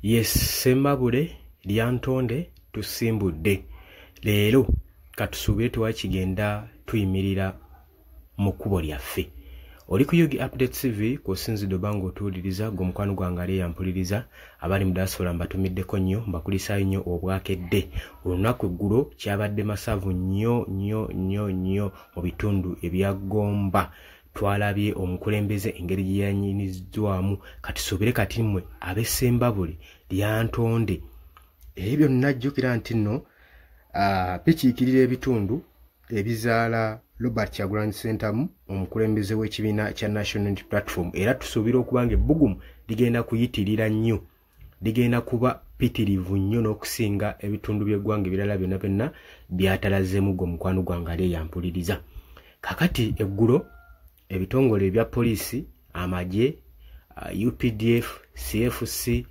Yes, Sembabule lyantonde tusimbudde. Leero katusuubire twakigenda tuyimirira mu kkubo lyaffe. Oli ku Yugi Update TV kusinzidde bango otuwuliriza gwomukwano gwange ali yampuliriza abali mu diaspora mbatumiddeko nnyo mbakulisaayo nnyo obwakedde. Olunaku eggulo kyabadde masavu nnyo mu bitundu ebya Gomba. Twalabye omukulembeze engeri gye yanyiniziddwamu kati soobere kati mmwe ab'e Sembabule lyantonde. Ebyo nnajjukira nti nno bikiikirira ebitundu ebizaala Robert Kyagulanyi Ssentamu omukulembeze w'ekibiina kya National Unity Platform, era tusuubira okubanga ebbugumu ligenda kuyitirira nnyo, ligenda kuba pitirivu nnyo n'okusinga ebitundu by'eggwanga ebirala byonna byatalazeemu gwomukwano gwange ali yampuliriza. Kakati eggulo ebitongole ebya poliisi, amagye, UPDF, CFC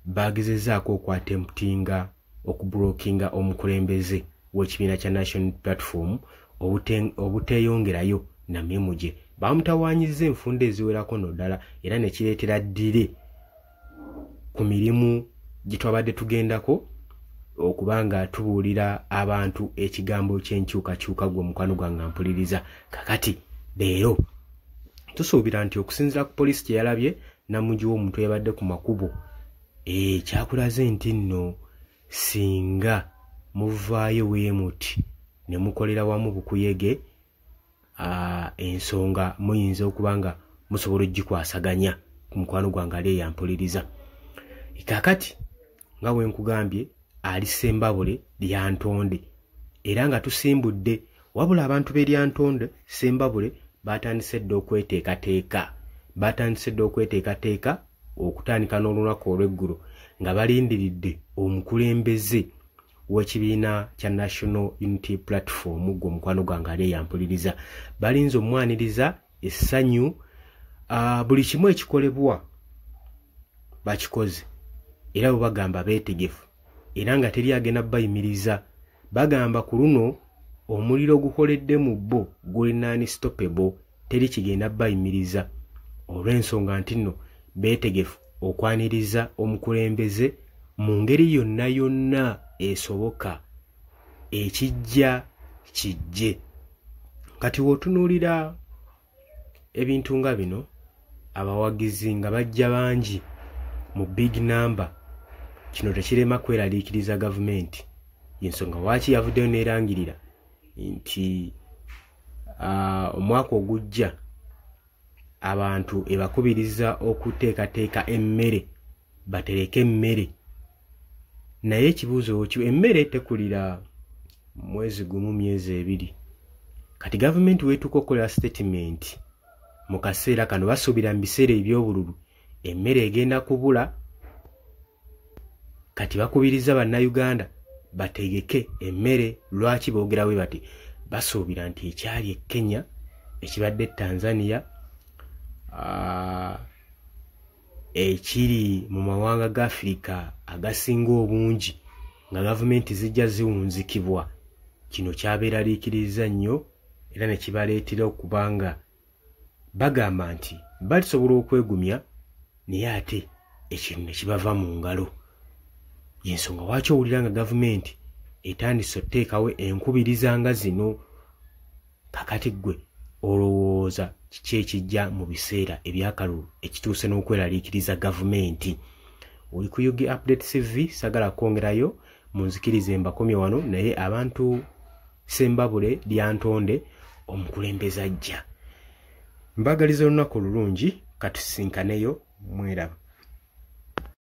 bagezezaako okwatemptinga okublockinga omukulembeze w'ekibiina kya National Unity Platform obuteeyongerayo na mirimu gye. Bamutawaanyiza enfunda eziwerako n'oddala era ne kireetera ddire ku mirimu gye twabadde tugendako okubanga tubuulira abantu ekigambo ky'enkyukakyuka gw'omukwano gwange mpuliriza. Kakati leero tusuubira nti okusinziira ku poliisi kye yalabye namugi w'omuntu eyabadde ku makubo kyakulaze nti nno singa muvaayo weemuti ne mukolera wamu bukuyege ensonga muyinza okuba nga musobola ogikwasaganya ku mukwano gwange ali yampuliriza. Kakati nga bwe nkugambye ali Sembabule lyantonde era nga tusimbudde, wabula abantu b'eryantonde Sembabule batandise dda okweteekateeka okutandika n'olunaku olw'eggulo nga balindiridde omukulembeze w'ekibiina kya National Unity Platform gw'omukwano gwange ali yampuliriza. Balinze omwaniriza essanyu, buli kimu ekikolebwa bakikoze era bo bagamba beetegefu era nga teri agenda bayimiriza. Bagamba ku luno omuliro gukoledde mu bo guli non-stoppable, teri kigenda bayimiriza olw'ensonga nti nno beetegefu okwaniriza omukulembeze mu ngeri yonna esoboka, ekijja kijje. Kati w'otunuulira ebintu nga bino, abawagizi nga bajja bangi mu big number, kino tekirema kweraliikiriza gavumenti. Y'ensonga waaki yavuddeyo n'erangirira nti omwaka ogujja abantu ebakubiriza okuteekateeka emmere, batereke emmere. Naye ekibuuzo kyo, emmere tekulira mwezi gumu myezi ebiri. Kati gavumenti weetuuka okukola statement mu kaseera kano basuubira mu biseera eby'obululu emmere egenda kubula. Kati bakubiriza bannayuganda bategeke emmere. Lwaki boogera bwe bati? Basuubira nti ekyali e Kenya, ekibadde Tanzania, ekiri mu mawanga ga Afrika agasinga obungi nga gavumenti zijja ziwunzikibwa, kino kyabeeraliikiriza nnyo era ne kibaleetera okubanga bagamba nti balisobola okwegumya naye ate ekintu ne kibava mu ngalo. Y'ensonga waaki owulira nga gavumenti etandise oteekawo enkubiriza nga zino. Kakati ggwe olowooza kiki ekijja mu biseera ebyakalulu ekituuse n'okweraliikiriza gavumenti? Oli ku Yugi Update TV, sagala kwongerayo munzikirize mbakomye wano, naye abantu Sembabule lyantonde omukulembeze ajja. Mbagaliza olunaku olulungi, katusinkaneyo, mweraba.